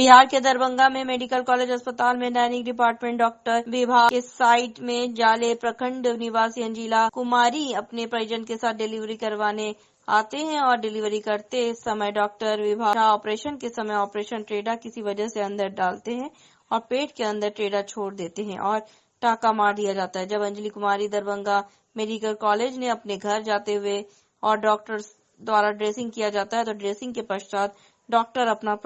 बिहार के दरभंगा में medical college अस्पताल में दैनिक डिपार्टमेंट डॉक्टर विभाग के साइट में जाले प्रखंड निवासी अंजिला कुमारी अपने परिजन के साथ डिलीवरी करवाने आते हैं और डिलीवरी करते समय डॉक्टर विभाग ऑपरेशन के समय ऑपरेशन ट्रेडा किसी वजह से अंदर डालते हैं और पेट के अंदर ट्रेडा छोड़ देते हैं और टाका मार दिया जाता है। जब अंजलि कुमारी दरभंगा मेडिकल कॉलेज ने अपने घर जाते हुए और डॉक्टर द्वारा ड्रेसिंग किया जाता है तो ड्रेसिंग के पश्चात डॉक्टर अपना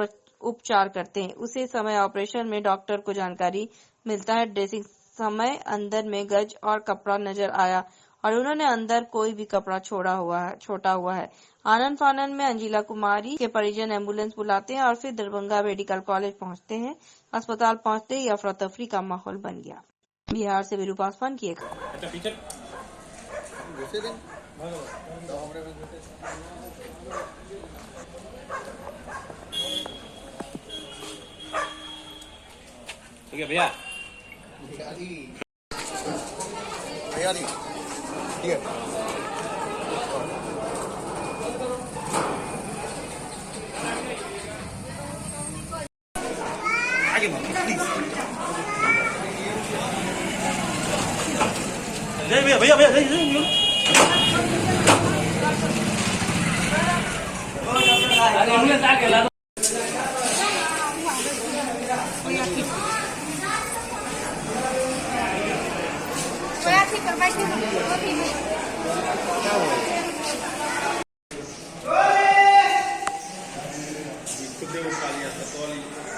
उपचार करते हैं। उसी समय ऑपरेशन में डॉक्टर को जानकारी मिलता है ड्रेसिंग समय अंदर में गज और कपड़ा नजर आया और उन्होंने अंदर कोई भी कपड़ा छोटा हुआ है। आनंद फानन में अंजिला कुमारी के परिजन एम्बुलेंस बुलाते हैं और फिर दरभंगा मेडिकल कॉलेज पहुंचते हैं। अस्पताल पहुंचते ही अफरा तफरी का माहौल बन गया। बिहार से वीरू पासवान की एक ठीक है भैया ठीक है आगे प्लीज भैया भैया भैया एम्बुलेंस आ गया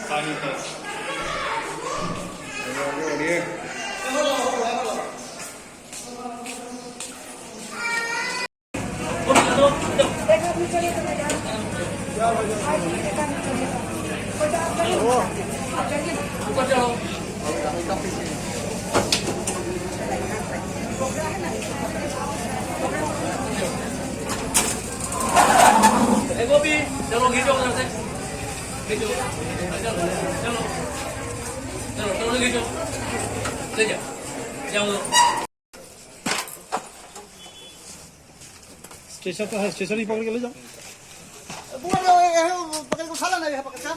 पानी पर भी चलो खींचो उधर से खींचो चलो चलो चलो चलो खींचो ले जाओ स्टेशन तो है, स्टेशन ही पकड़ के ले जाओ। पकड़ के उठा लेना है पकड़ का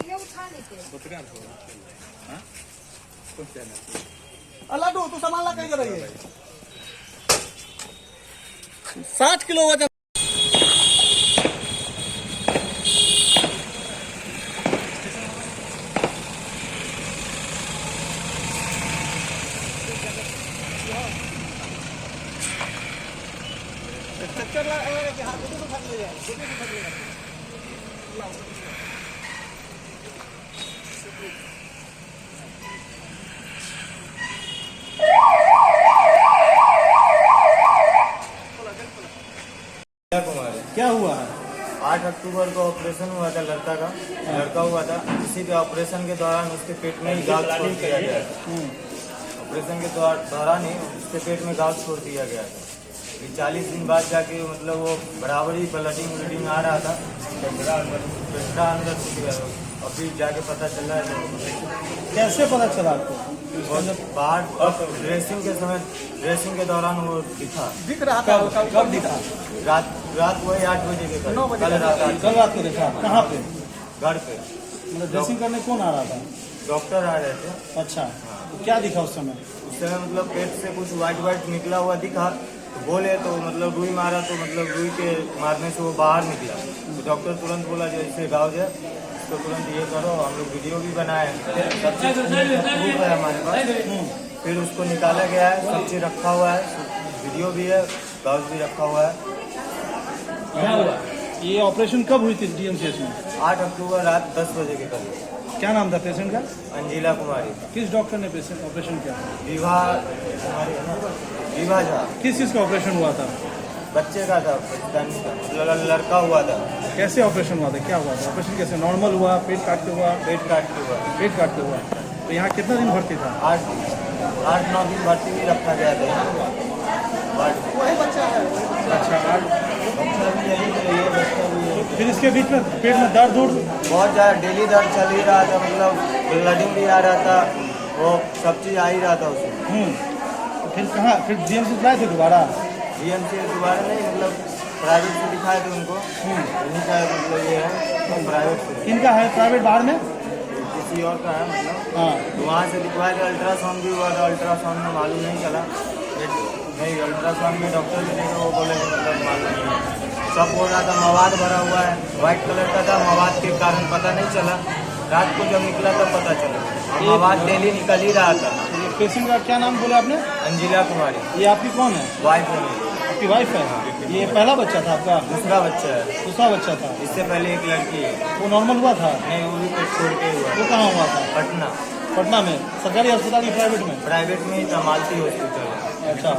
ये उठा लेते हैं लड्डू तू सामान ला कहीं कर रही है 60 किलो वजन चक्कर लगा के हाथ को उठा ले जाए क्या हुआ है? 8 अक्टूबर को ऑपरेशन हुआ था लड़का हुआ था। इसी के ऑपरेशन के दौरान उसके पेट में घाव छोड़ दिया गया था। ऑपरेशन के दौरान ही उसके पेट में घाव छोड़ दिया गया था। 40 दिन बाद जाके मतलब वो बराबर ही ब्लीडिंग आ रहा था, पेट अंदर छूट गया। अभी जाके पता चल रहा है। कैसे पता चला आपको? बाहर ड्रेसिंग के दौरान वो दिख रहा था। कब दिखा? रात वही 8 बजे के कल रात को देखा। कहाँ पे? घर पे। मतलब ड्रेसिंग करने कौन आ रहा था? डॉक्टर आ रहे थे। अच्छा, तो क्या दिखा उस समय? मतलब पेट से कुछ व्हाइट निकला हुआ दिखा तो बोले तो मतलब रुई मारा तो मतलब रुई के मारने से वो बाहर निकला। तो डॉक्टर तुरंत बोला जो इससे घाव है तो तुरंत ये करो। हम लोग वीडियो भी बनाए सब चीज है हमारे पास। फिर उसको निकाला गया है, सब चीज रखा हुआ है, वीडियो भी है, घाव भी रखा हुआ है। क्या हुआ? ये ऑपरेशन कब हुई थी डीएमसीएच में? 8 अक्टूबर रात 10 बजे के करीब। क्या नाम था पेशेंट का? अंजिला कुमारी। किस डॉक्टर ने पेशेंट ऑपरेशन किया? विभा झा। किस चीज का ऑपरेशन हुआ था? बच्चे का था, मतलब लड़का हुआ था। कैसे ऑपरेशन हुआ था? क्या हुआ था? ऑपरेशन कैसे? नॉर्मल हुआ? पेट काट के हुआ? पेट काट के हुआ। पेट काट के हुआ। तो यहाँ कितना दिन भर्ती था? 8-9 दिन भर्ती भी रखा गया था। वही बच्चा है। अच्छा, बच्चा भी यही है, ये बच्चा भी है। फिर इसके बीच में पेट में दर्द बहुत ज़्यादा डेली दर्द चल ही रहा था, मतलब ब्लीडिंग भी आ रहा था, वो सब चीज़ आ ही रहा था उसमें। फिर कहाँ? फिर डीएमसी लाए थे दोबारा? डीएमसी दोबारा नहीं, मतलब प्राइवेट से दिखाए थे उनको, इनका मतलब ये है प्राइवेट से। इनका है प्राइवेट बाहर में, किसी और का है मतलब। हाँ तो वहाँ से दिखवाए थे, अल्ट्रासाउंड भी हुआ था, अल्ट्रासाउंड में मालूम नहीं चला। नहीं, अल्ट्रासाउंड में डॉक्टर भी देखा, वो बोले कि मतलब मालूम नहीं है। सब हो रहा था, मवाद भरा हुआ है, व्हाइट कलर का था, मवाद के कारण पता नहीं चला। रात को जब निकला तब पता चला, और मवाद डेली निकल ही रहा था। ये पेशेंट का क्या नाम बोला आपने? अंजिला कुमारी, ये आपकी कौन है? वाइफ है मेरी। आपकी वाइफ है? ये पहला बच्चा था आपका? दूसरा बच्चा है। दूसरा बच्चा था। इससे पहले एक लड़की है। वो नॉर्मल हुआ था? नहीं, वो भी पेट छोड़ के हुआ। वो कहाँ हुआ था? पटना। पटना में? सरकारी अस्पताल या प्राइवेट में? प्राइवेट में ही था, मालती हॉस्पिटल है। अच्छा,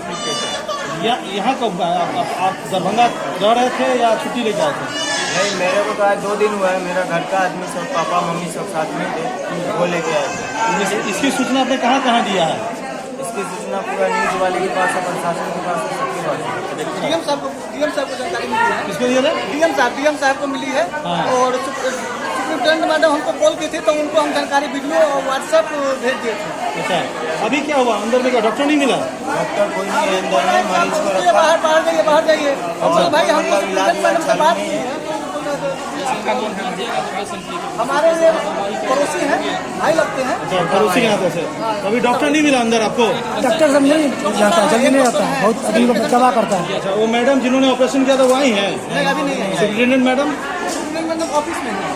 यहाँ कब गए आप दरभंगा रह रहे थे या छुट्टी लेके आए थे? नहीं, मेरे को तो आज 2 दिन हुआ है। मेरा घर का आदमी सब, पापा मम्मी सब साथ में थे, वो लेके आए थे। इसकी सूचना आपने कहाँ कहाँ दिया है? इसकी सूचना पूरा न्यूज वाले के पास है, प्रशासन के पास है, सबके पास है। डीएम साहब को जानकारी मिली है। किसको दिया था? डीएम साहब को मिली है। हाँ। और सुप्रिंटेंडेंट मैडम हमको कॉल की थी, तो उनको हम जानकारी वीडियो और व्हाट्सएप भेज दिए थे। अच्छा, अभी क्या हुआ? अंदर में क्या डॉक्टर नहीं मिला? डॉक्टर कोई नहीं है अंदर में, मरीज को रखा। बाहर जाइए। और भाई हमको सुप्रिंटेंडेंट मैडम से बात की है, हमारे ये पड़ोसी हैं, भाई लगते हैं। अच्छा, पड़ोसी के नाते से। अभी डॉक्टर नहीं मिला अंदर आपको? डॉक्टर सब नहीं जाता, जल्दी नहीं आता है, बहुत अभी दवा करता है। अच्छा, वो मैडम जिन्होंने ऑपरेशन किया था वो आई हैं? नहीं, अभी नहीं है। सुप्रिंटेंडेंट मैडम ऑफिस में है,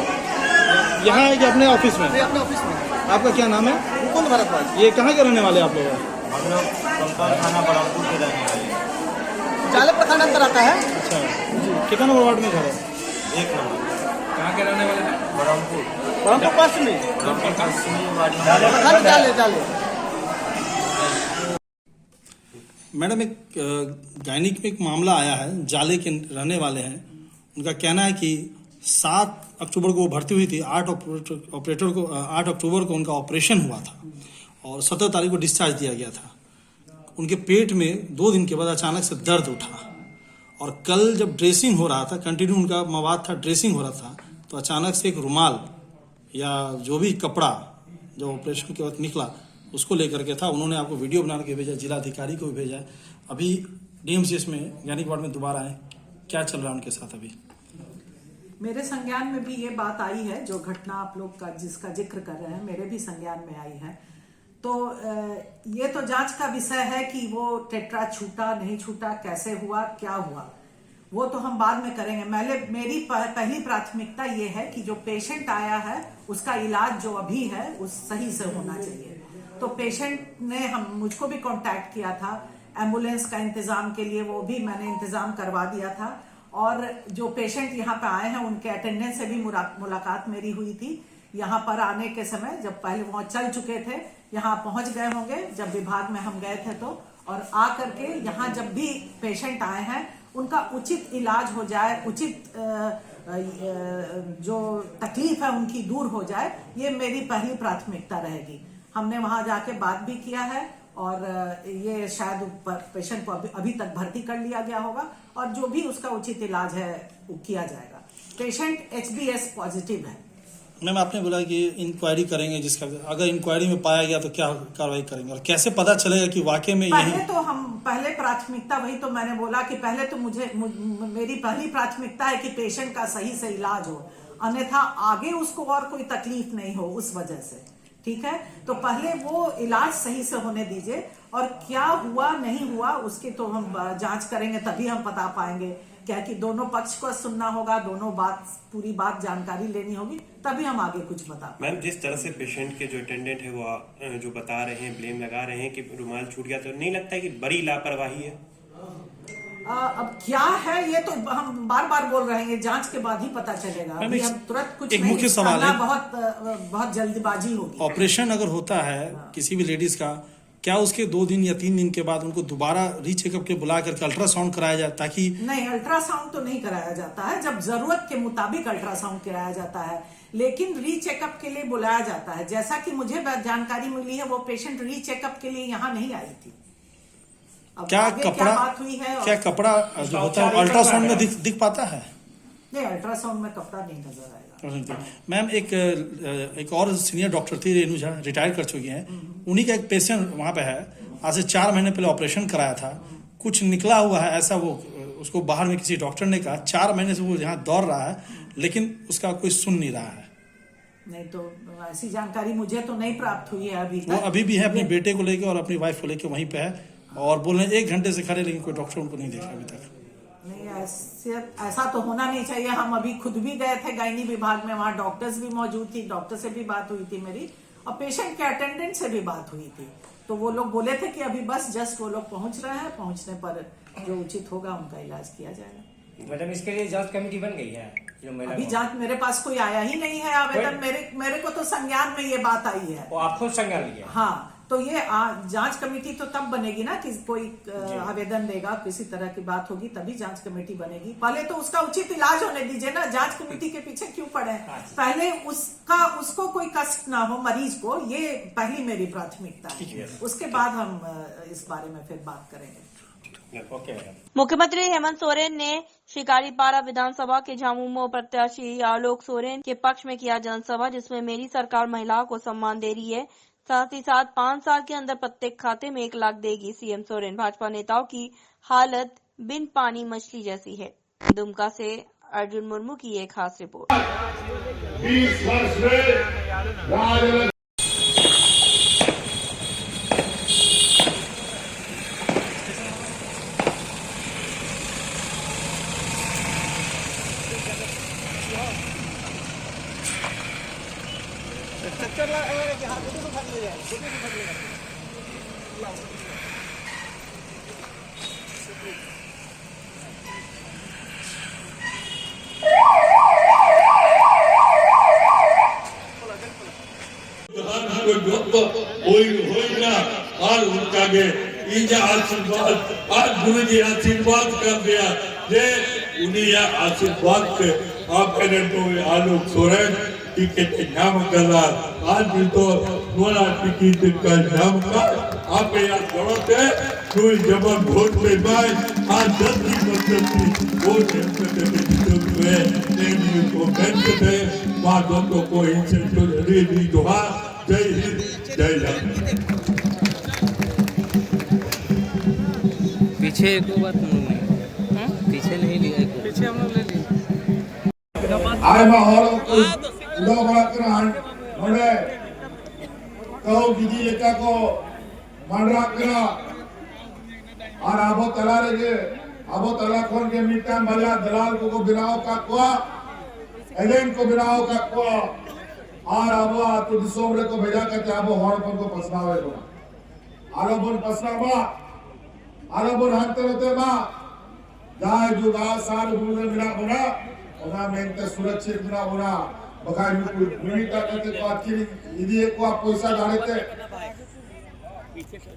यहाँ है कि अपने ऑफिस में? अपने ऑफिस में। आपका क्या नाम है? मुकुंद भारद्वाज। ये कहाँ के रहने वाले आप लोग? हम लोग कंपाउंड थाना बरमपुर के रहने वाले। जाले प्रखंड अंतर आता है। अच्छा, कितना नंबर वार्ड में घर है? 1 नंबर। कहाँ के रहने वाले हैं? बरमपुर पास में पश्चिमी वार्ड में। जाले मैडम, एक गायनिक में एक मामला आया है, जाले के रहने वाले हैं। उनका कहना है कि 7 अक्टूबर को वो भर्ती हुई थी, 8 अक्टूबर को उनका ऑपरेशन हुआ था और 17 तारीख को डिस्चार्ज दिया गया था। उनके पेट में 2 दिन के बाद अचानक से दर्द उठा और कल जब ड्रेसिंग हो रहा था, कंटिन्यू उनका मवाद था, ड्रेसिंग हो रहा था, तो अचानक से एक रुमाल या जो भी कपड़ा जो ऑपरेशन के वक्त निकला उसको लेकर के था। उन्होंने आपको वीडियो बना के भेजा, जिलाधिकारी को भी भेजा है। अभी डीएमसीएच में गायनिक वार्ड में दोबारा आए, क्या चल रहा है उनके साथ? अभी मेरे संज्ञान में भी ये बात आई है, जो घटना आप लोग का जिसका जिक्र कर रहे हैं, मेरे भी संज्ञान में आई है। तो ये तो जांच का विषय है कि वो टेट्रा छूटा नहीं छूटा, कैसे हुआ, क्या हुआ, वो तो हम बाद में करेंगे। मेरी पहली प्राथमिकता ये है कि जो पेशेंट आया है उसका इलाज जो अभी है उस सही से होना चाहिए। तो पेशेंट ने मुझको भी कांटेक्ट किया था, एम्बुलेंस का इंतजाम के लिए, वो भी मैंने इंतजाम करवा दिया था। और जो पेशेंट यहाँ पे आए हैं उनके अटेंडेंस से भी मुलाकात मेरी हुई थी। यहाँ पर आने के समय जब पहले वहाँ चल चुके थे, यहाँ पहुंच गए होंगे जब विभाग में हम गए थे, तो और आ करके यहाँ जब भी पेशेंट आए हैं उनका उचित इलाज हो जाए, उचित जो तकलीफ है उनकी दूर हो जाए, ये मेरी पहली प्राथमिकता रहेगी। हमने वहां जाके बात भी किया है और ये शायद पेशेंट को अभी तक भर्ती कर लिया गया होगा और जो भी उसका उचित इलाज है वो किया जाएगा। पेशेंट HBS पॉजिटिव है। मैम, आपने बोला कि इंक्वायरी करेंगे, जिसका अगर इंक्वायरी में पाया गया तो क्या कार्रवाई करेंगे और कैसे पता चलेगा कि वाकई में यही? पहले प्राथमिकता वही तो मैंने बोला कि पहले तो मेरी पहली प्राथमिकता है कि पेशेंट का सही से इलाज हो, अन्यथा आगे उसको और कोई तकलीफ नहीं हो उस वजह से। ठीक है, तो पहले वो इलाज सही से होने दीजिए और क्या हुआ नहीं हुआ उसकी तो हम जांच करेंगे, तभी हम बता पाएंगे। क्या कि दोनों पक्ष को सुनना होगा, दोनों पूरी बात जानकारी लेनी होगी, तभी हम आगे कुछ बता। मैम, जिस तरह से पेशेंट के जो अटेंडेंट है वो जो बता रहे हैं, ब्लेम लगा रहे हैं कि रुमाल छूट गया, तो नहीं लगता है कि बड़ी लापरवाही है? अब क्या है ये तो हम बार बार बोल रहे हैं, जांच के बाद ही पता चलेगा। अभी हम तुरंत कुछ एक मुख्य सवाल है, बहुत जल्दबाजी होगी। ऑपरेशन अगर होता है किसी भी लेडीज का, क्या उसके 2 दिन या 3 दिन के बाद उनको दोबारा रीचेकअप के बुला करके अल्ट्रासाउंड कराया जाए ताकि? नहीं, अल्ट्रासाउंड तो नहीं कराया जाता है, जब जरूरत के मुताबिक अल्ट्रासाउंड कराया जाता है, लेकिन रीचेकअप के लिए बुलाया जाता है। जैसा कि मुझे जानकारी मिली है, वो पेशेंट रीचेकअप के लिए यहाँ नहीं आई थी। क्या कपड़ा जो होता है अल्ट्रासाउंड में दिख पाता है? नहीं, अल्ट्रासाउंड में कपड़ा नहीं नजर आएगा। मैम, एक और सीनियर डॉक्टर थी, रेणु झा, रिटायर कर चुकी हैं, उन्हीं का एक पेशेंट वहां पे है, आज से 4 महीने पहले ऑपरेशन कराया था, कुछ निकला हुआ है ऐसा वो उसको बाहर में किसी डॉक्टर ने कहा 4 महीने से वो यहाँ दौड़ रहा है, लेकिन उसका कोई सुन नहीं रहा है। नहीं तो ऐसी जानकारी मुझे तो नहीं प्राप्त हुई है अभी वो तक। अभी भी है अपने बेटे को लेकर और अपनी वाइफ को लेकर वहीं पे है, और बोल रहे हैं 1 घंटे से खड़े, लेकिन कोई डॉक्टर उनको नहीं देखा अभी तक। नहीं, ऐसा तो होना नहीं चाहिए। हम अभी खुद भी गए थे गायनी विभाग में, वहाँ डॉक्टर्स भी मौजूद थी, डॉक्टर से भी बात हुई थी मेरी, और पेशेंट के अटेंडेंट से भी बात हुई थी। तो वो लोग बोले थे कि अभी बस जस्ट वो लोग पहुंच रहे हैं, पहुंचने पर जो उचित होगा उनका इलाज किया जाएगा। मैडम इसके लिए जांच कमेटी बन गई है? जो महिला अभी जांच मेरे पास कोई आया ही नहीं है आवेदन, मेरे को तो संज्ञान में ये बात आई है। वो आप खुद संज्ञान लिया? हाँ, तो ये जांच कमेटी तो तब बनेगी ना कि कोई आवेदन देगा, किसी तरह की बात होगी तभी जांच कमेटी बनेगी। पहले तो उसका उचित इलाज होने दीजिए ना, जांच कमेटी के पीछे क्यों पड़े? पहले उसको कोई कष्ट ना हो मरीज को, ये पहली मेरी प्राथमिकता है। उसके बाद हम इस बारे में फिर बात करेंगे। मुख्यमंत्री हेमंत सोरेन ने शिकारीपाड़ा विधानसभा के झामुमो प्रत्याशी आलोक सोरेन के पक्ष में किया जनसभा, जिसमें मेरी सरकार महिलाओं को सम्मान दे रही है, साथ ही साथ 5 साल के अंदर प्रत्येक खाते में 1 लाख देगी सीएम सोरेन। भाजपा नेताओं की हालत बिन पानी मछली जैसी है। दुमका से अर्जुन मुर्मू की एक खास रिपोर्ट। 20 वर्ष में और उनका आशीर्वाद आज गुरु जी आशीर्वाद कर दिया जे उन्हें आशीर्वाद के आप आलोक सोरेन टिकट नाम करला आज भी तो नोना टिकट का नाम का आप यहाँ गलत है कोई जबरन वोट में बाय आज जल्दी वोट को बैंक थे वहाँ दोनों को इनसे दुआ जय हिंद जय जय। पीछे एक बात हम लोग नहीं, पीछे नहीं लिया, पीछे हम लोग ले लिए। आए माहौल को लो बड़ा करान मरे कहो गिदी लेका को मंडरा करा और आबो तला लगे आबो तला खोल के मिट्टा मरिया दलाल को बिनाओ का कुआ एजेंट को बिनाओ का कुआ और आबो तो दिसोमरे को भेजा करके आबो हॉर्पन को पसनावे को आलोबन पसनावा आलोबन हंते होते बा जाए जुगा सार बुले मिला बना ओना मेंते सुरक्षित मिला बना बखाई मिनिटा करते तो आखिर यदि एक को आप पैसा डालते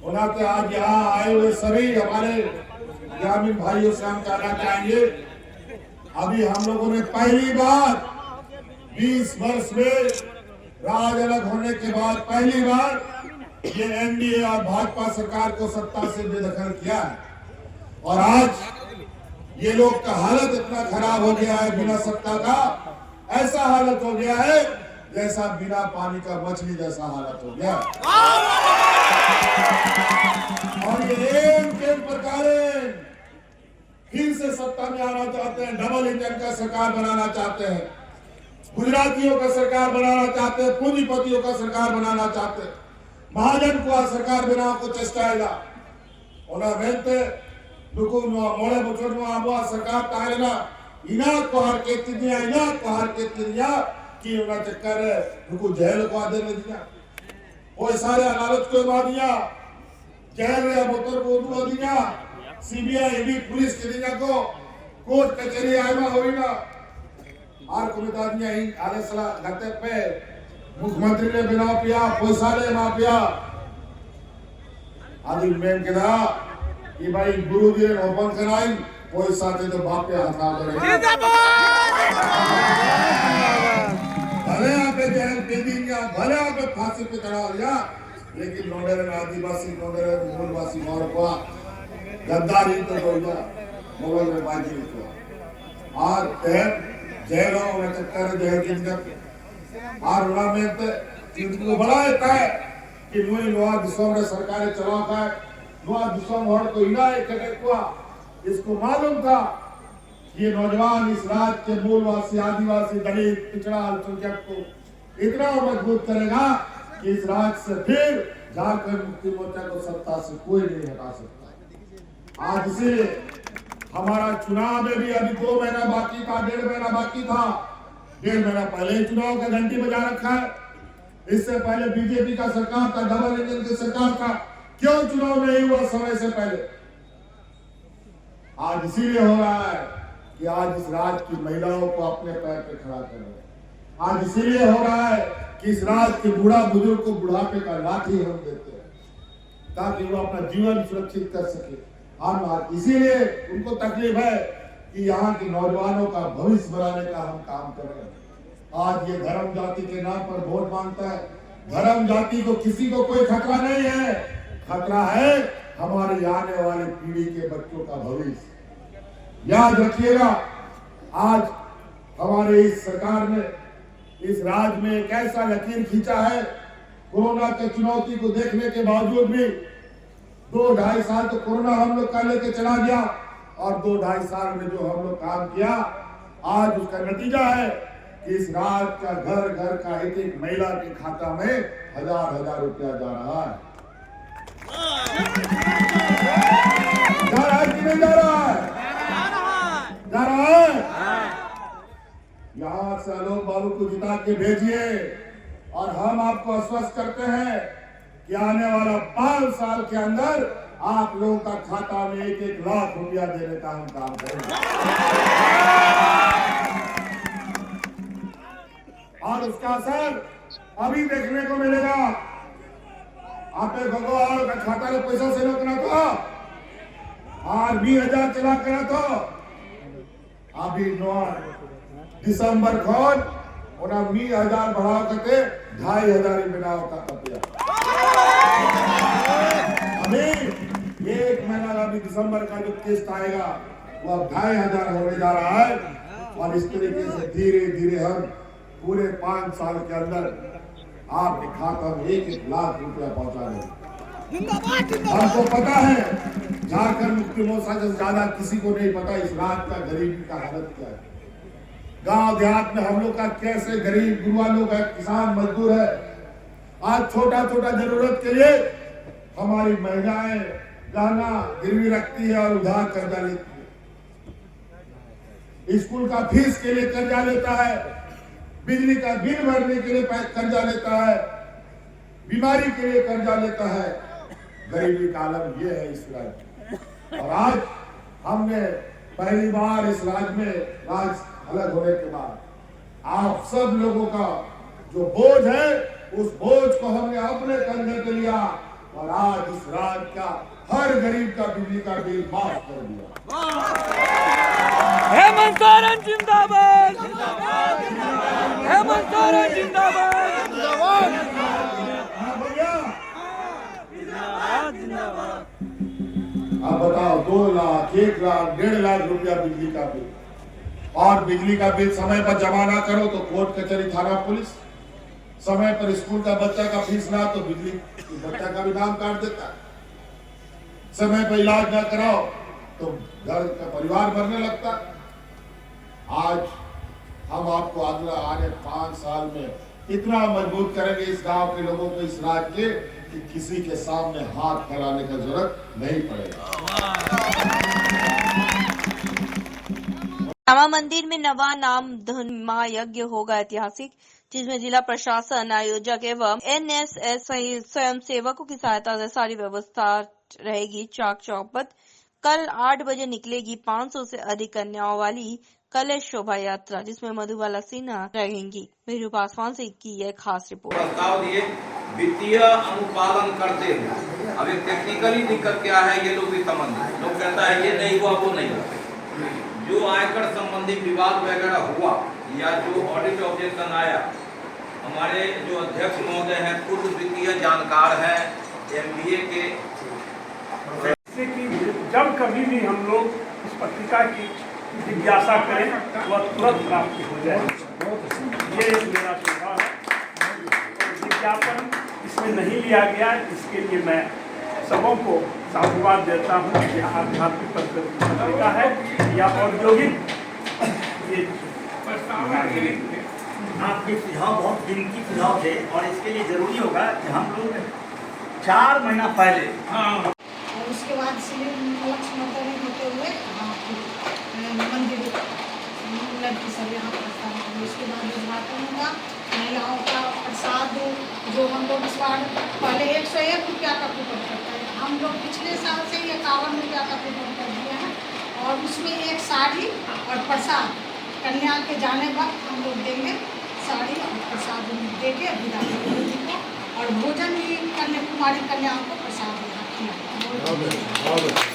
ओना ते आज यहाँ आए हुए सभी हमारे ग्रामीण भाइयों से हम कहना चाहेंगे अभी हम लोगों ने पहली बार 20 वर्ष में राज अलग होने के बाद पहली बार ये एनडीए और भाजपा सरकार को सत्ता से बेदखल किया है और आज ये लोग का हालत इतना खराब हो गया है बिना सत्ता का ऐसा हालत हो गया है जैसा बिना पानी का मछली जैसा हालत हो गया और ये एक प्रकार फिर से सत्ता में आना चाहते हैं, डबल इंजन का सरकार बनाना चाहते हैं, गुजरातियों का सरकार बनाना चाहते हैं, पूंजीपतियों का सरकार बनाना चाहते हैं, महाजन को सरकार बनाने को चेष्टा है ओना बेलते नुकु मोड़े बचोड़ में आबो सरकार तारेना इना को हर के तिनिया कि उना चक्कर नुकु जेल को आदे न दिया ओए सारे अदालत को मारिया जेल रे मोटर को दो दिया सीबीआई ईडी पुलिस के दिया को कोर्ट कचहरी आयमा होइना और कुमिता दिया इन आले सला गते पे मुख्यमंत्री ने बिना पिया पैसा ले माफिया आदि मेन के दा कि भाई गुरु जी ने ओपन कराई पैसा दे तो बाप पे हाथ करे भले आपे जेल दे दिया भले आपे फांसी पे चढ़ा दिया लेकिन नोडर आदिवासी नोडर मूलवासी और को गद्दारी तो हो गया मोबाइल में बाजी तो और जेलों में चक्कर जेल के अंदर और उड़ा में तो बड़ा है कि नोई नोआ दिसों में सरकारें चलाओ का नोआ दिसों हर को इना एक को इसको मालूम था ये नौजवान इस राज्य के मूलवासी, आदिवासी, दलित, पिछड़ा, अल्पसंख्यक को इतना मजबूत करेगा कि इस राज्य से फिर झारखंड मुक्ति मोर्चा को सत्ता से कोई नहीं हटा सकता। आज इसीलिए हमारा चुनाव में भी अभी 2 महीना बाकी था, 1.5 महीना बाकी था। 1.5 महीना पहले ही चुनाव का घंटी बजा रखा है। इससे पहले बीजेपी का सरकार था, डबल इंजन की सरकार था, क्यों चुनाव नहीं हुआ समय से पहले? आज इसीलिए हो रहा है कि आज इस राज्य की महिलाओं को अपने पैर पे खड़ा कर रहे हैं। आज इसीलिए हो रहा है कि इस राज्य के बूढ़ा बुजुर्ग को बुढ़ापे का लाठी हम देते हैं ताकि वो अपना जीवन सुरक्षित कर सके। हम इसीलिए उनको तकलीफ है कि यहाँ के नौजवानों का भविष्य बनाने का हम काम कर रहे हैं। आज ये धर्म जाति के नाम पर वोट मांगता है। धर्म जाति को किसी को कोई खतरा नहीं है, खतरा है हमारे आने वाली पीढ़ी के बच्चों का भविष्य। याद रखिएगा, आज हमारे इस सरकार ने इस राज्य में एक ऐसा लकीर खींचा है, कोरोना के चुनौती को देखने के बावजूद भी 2-2.5 साल तो कोरोना हम लोग का लेके चला गया और 2-2.5 साल में जो हम लोग काम किया, आज उसका नतीजा है कि इस राज्य का घर घर का एक महिला के खाता में 1000-1000 रुपया जा रहा है। जा रहा है कि नहीं जा रहा है? जा रहा है। यहाँ से आलोक बाबू को जिता के भेजिए और हम आपको आश्वस्त करते हैं कि आने वाला 5 साल के अंदर आप लोगों का खाता में 1-1 लाख रुपया देने का हम काम करेंगे। और उसका असर अभी देखने को मिलेगा। आप भगवान का खाता में पैसा से रोकना तो और 20,000 चला करा तो अभी 9 दिसंबर खोन उन्हें 20,000 बढ़ा करके 2,500 बनाओ का कपिया। अभी 1 महीना अभी दिसंबर का जो किस्त आएगा वो अब 2,500 होने जा रहा है और इस तरीके से धीरे धीरे हम पूरे 5 साल के अंदर आपके खाता में 1-1 लाख रुपया पहुंचा देंगे। हमको पता है झारखंड मुक्ति मोर्चा से ज्यादा किसी को नहीं पता इस राज्य का गरीबी का हालत क्या है। गांव देहात में हम लोग का कैसे गरीब गुरुआ लोग है, किसान मजदूर है। आज छोटा छोटा जरूरत के लिए हमारी महिलाएं गहना गिरवी रखती है और उधार कर्जा लेती है। स्कूल का फीस के लिए कर्जा लेता है, बिजली का बिल भरने के लिए कर्जा लेता है, बीमारी के लिए कर्जा लेता है। गरीबी का आलम ये है इस राज्य। और आज हमने पहली बार इस राज्य में राज्य अलग होने के बाद आप सब लोगों का जो बोझ है उस बोझ को हमने अपने कंधे पे लिया और आज इस राज्य का हर गरीब का बिजली का बिल माफ कर दिया। हेमंत सोरेन जिंदाबाद, हेमंत सोरेन जिंदाबाद, आप बताओ 2 लाख 1 लाख 1.5 लाख रुपया बिजली का बिल और बिजली का बिल समय पर जमा ना करो तो कोर्ट कचहरी थाना पुलिस, समय पर स्कूल का बच्चा का फीस ना तो बिजली बच्चा का भी नाम काट देता है, समय पर इलाज ना कराओ तो घर का परिवार मरने लगता। आज हम आपको अगला आने 5 साल में इतना मजबूत करेंगे इस गांव के लोगों को, इस राज्य के, कि किसी के सामने हाथ फैलाने का जरूरत नहीं पड़ेगा। रामा मंदिर में नवा नाम धन महायज्ञ होगा ऐतिहासिक, जिसमें जिला प्रशासन, आयोजक एवं NSS स्वयं सेवकों की सहायता से सारी व्यवस्था रहेगी चाक चौपट। कल 8 बजे निकलेगी 500 से अधिक कन्याओं वाली कलश शोभा यात्रा, जिसमें मधुबाला सिन्हा रहेंगी। मेरू पासवान से की यह खास रिपोर्ट। प्रस्ताव दिए वित्तीय अनुपालन करते हुए अब एक टेक्निकली दिक्कत क्या है ये लोग भी समझ लोग कहता है ये नहीं हुआ वो नहीं हुआ। जो आयकर संबंधी विवाद वगैरह हुआ या जो ऑडिट ऑब्जेक्शन आया, हमारे जो अध्यक्ष महोदय हैं पूर्व वित्तीय जानकार हैं, MBA के, जब कभी भी हम लोग इस पत्रिका की जिज्ञासा करें वह तुरंत प्राप्ति हो जाए, ये एक मेरा सुझाव है। विज्ञापन इसमें नहीं लिया गया, इसके लिए मैं सबों को साधुवाद देता हूँ। यह आध्यात्मिक पत्रिका है या औद्योगिक ये आपके सुझाव बहुत कीमती सुझाव थे और इसके लिए जरूरी होगा कि हम लोग 4 महीना पहले और उसके बाद श्री लक्ष्मण होते हुए मंदिर लड़की सब यहाँ प्रस्थान करेंगे। उसके बाद उद्घाटन होगा। महिलाओं का प्रसाद जो हम लोग इस बार पहले 101 रुपया का कूपन करते हैं, हम लोग पिछले साल से 51 रुपया का कूपन कर दिए हैं और उसमें एक साड़ी और प्रसाद कन्या के जाने वक्त हम लोग देंगे। साड़ी और प्रसाद दे के विदा करेंगे और भोजन भी कुमारी कन्याओं को प्रसाद यहाँ खिलाएंगे।